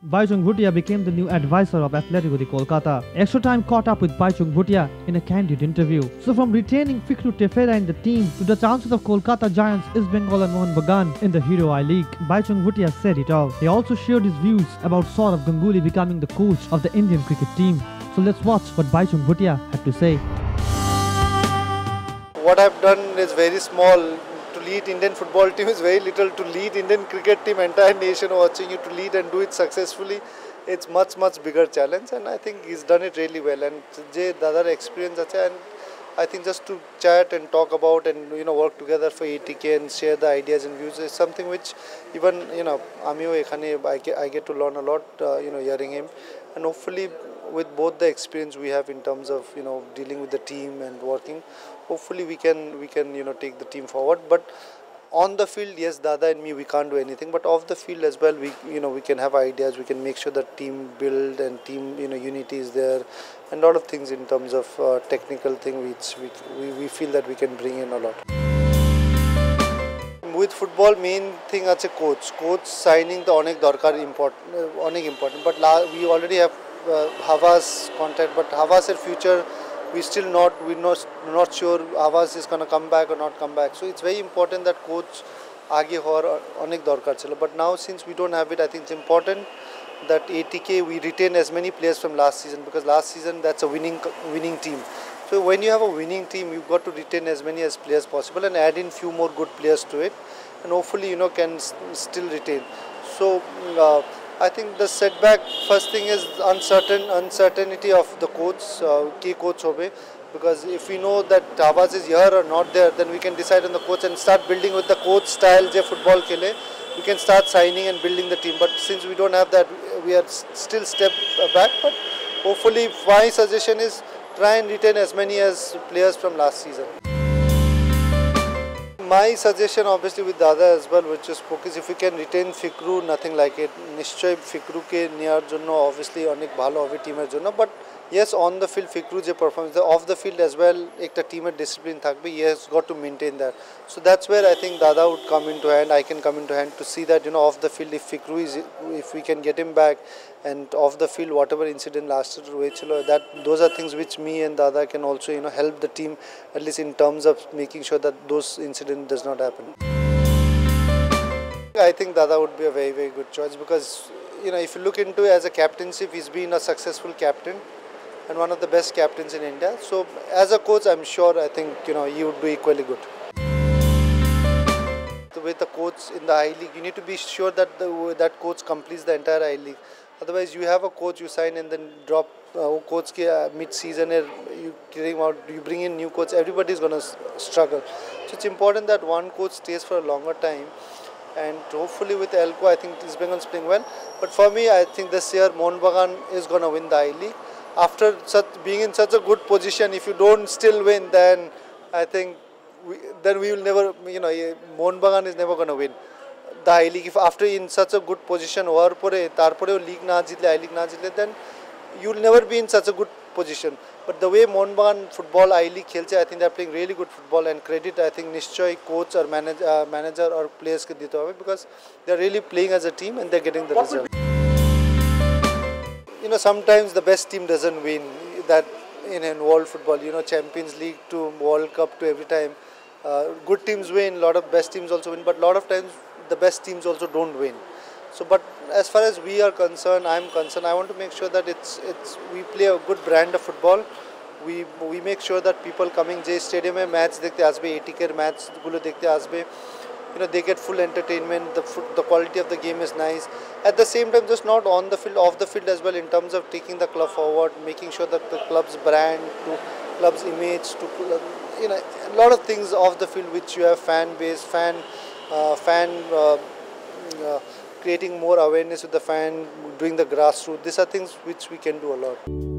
Baichung Bhutia became the new advisor of Atlético de Kolkata. XtraTime caught up with Baichung Bhutia in a candid interview. So from retaining Fikru Teferra in the team to the chances of Kolkata Giants East Bengal and Mohan Bagan in the Hero I-League, Baichung Bhutia said it all. He also shared his views about Saurav Ganguly becoming the coach of the Indian cricket team. So let's watch what Baichung Bhutia had to say. What I've done is very small. To lead Indian football team is very little. To lead Indian cricket team, entire nation watching you to lead and do it successfully, it's much bigger challenge, and I think he's done it really well. And Jay Dadar experience and I think just to chat and talk about and work together for ATK and share the ideas and views is something which even I get to learn a lot hearing him, and hopefully with both the experience we have in terms of dealing with the team and working, hopefully we can take the team forward. But on the field, yes, Dada and me, we can't do anything, but off the field as well, we can have ideas, we can make sure that team build and team unity is there, and a lot of things in terms of technical thing which we feel that we can bring in a lot. With football, main thing is a coach signing the onek darkar important, but we already have Hava's contact, but Hava's future we're not sure Havas is going to come back or not come back. So it's very important that coach aage hor onek darkar chalo. But now since we don't have it, I think it's important that ATK we retain as many players from last season, because last season that's a winning team. So when you have a winning team, you've got to retain as many as players possible and add in few more good players to it, and hopefully can still retain. So I think the setback, first thing is uncertainty of the coach, key coach hobe, because if we know that Havas is here or not there, then we can decide on the coach and start building with the coach style je football khele. We can start signing and building the team, but since we don't have that, we are still step back. But hopefully my suggestion is try and retain as many as players from last season. My suggestion obviously with Dada as well, which is focus, if we can retain Fikru, nothing like it. Nishchay Fikru ke niyar jonno obviously onek bhalo hobe teamer jonno, but yes, on the field Fikru je performance, off the field as well ekta teamer discipline thakbe, he has got to maintain that. So that's where I think Dada would come into hand, I can come into hand to see that off the field if we can get him back, and off the field whatever incident lasted that those are things which me and Dada can also help the team, at least in terms of making sure that those incident does not happen. I think Dada would be a very good choice, because if you look into as a captaincy, he's been a successful captain and one of the best captains in India. So as a coach, I'm sure I think he would be equally good. With the coach in the I-League, you need to be sure that that coach completes the entire I-League. Otherwise, you have a coach you sign and then drop coach mid-season, you bring in new coach, everybody is going to struggle. So it's important that one coach stays for a longer time, and hopefully with Elko, I think East Bengal is playing well. But for me, I think this year Mohan Bagan is going to win the I-League. After being in such a good position, if you don't still win, then I think we will never, Mohan Bagan is never going to win the I-League. If after in such a good position, league na jitle, I-League na jitle, then you will never be in such a good position. But the way Mohan Bagan football I-League khelche, I think they are playing really good football, and credit I think Nishchay coach or manager or players ke dito hobe, because they are really playing as a team and they are getting the result. Sometimes the best team doesn't win. That in world football, Champions League to World Cup to every time, good teams win, a lot of best teams also win, but a lot of times the best teams also don't win. So, but as far as we are concerned, I'm concerned, I want to make sure that we play a good brand of football. We make sure that people coming J Stadium mein match dekhte asbe, ATK match gulo dekhte asbe, they get full entertainment, the quality of the game is nice. At the same time, just not on the field, off the field as well, in terms of taking the club forward, making sure that the club's brand, to club's image, to a lot of things off the field which you have fan base, creating more awareness with the fan, doing the grassroots. These are things which we can do a lot.